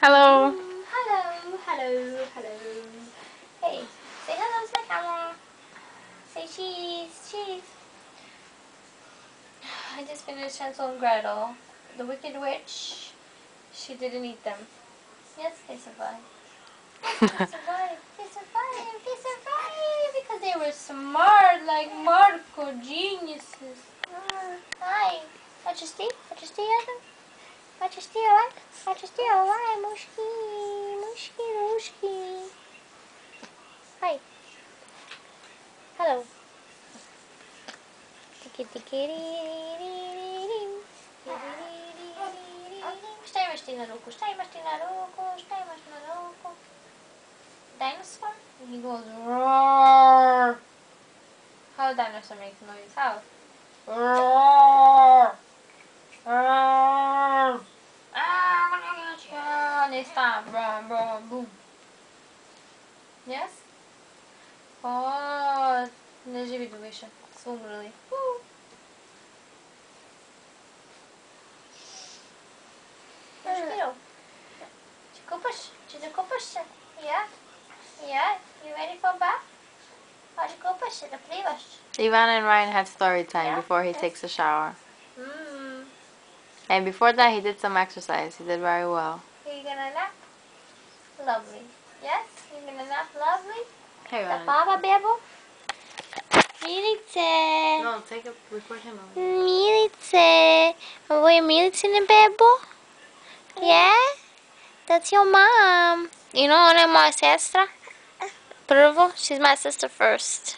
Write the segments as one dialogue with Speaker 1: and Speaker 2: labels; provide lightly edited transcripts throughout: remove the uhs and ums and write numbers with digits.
Speaker 1: Hello.
Speaker 2: Hello, hello, hello. Hey, say hello to the camera. Say cheese, cheese. I just finished Hansel and Gretel. The Wicked Witch, she didn't eat them. Yes, they survived. They survived. They survived. They survived because they were smart, like Marco geniuses. Hi. What you steal? What you steal, Adam? What you steal? What? What you steal? Why, Mushki? Mushki, Mushki. Hi. Hello. Stai masz ty na ruku, stai masz ty na ruku, stai masz na ruku. Dinosaur? And he goes roar. How a dinosaur makes noise? How? Roar. Roar. Ah, I'm gonna get you. And they stop. Roar, roar, boom. Yes? O, nie widuje się. Sumrli. Czy ty kupisz się? Yeah? Yeah? You ready for bath? Chodź kupisz się, dopływasz.
Speaker 1: Ivan and Ryan had story time
Speaker 2: Yeah?
Speaker 1: before he
Speaker 2: Yes.
Speaker 1: takes a shower.
Speaker 2: Mm.
Speaker 1: And before that, he did some exercise. He did very well.
Speaker 2: Are you gonna nap? Lovely. Yes? You're gonna nap lovely?
Speaker 1: Hey,
Speaker 2: The papa bebo? Milice.
Speaker 1: No, record him.
Speaker 2: Milice. Wait, Milice and bebo? Yeah? That's your mom. You know, ona my sister? Prvo? She's my sister first.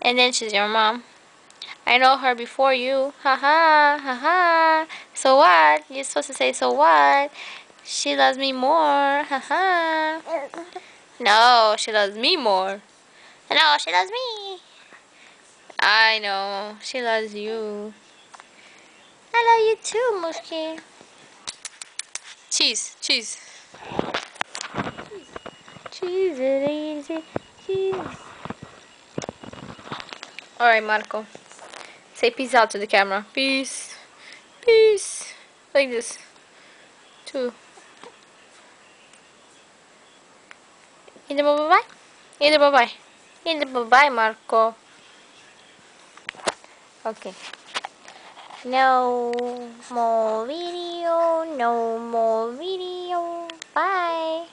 Speaker 2: And then she's your mom. I know her before you. Haha, haha. So what? You're supposed to say, so what? She loves me more. Haha. No, she loves me more. No, she loves me. I know. She loves you. I love you too, Mushki. Cheese, cheese. Cheese it easy. Cheese. Alright, Marco. Say peace out to the camera. Peace. Peace. Like this. Two. Either bye-bye. Either bye-bye. Either bye-bye, Marco. Okay. No more video. No more video. Bye.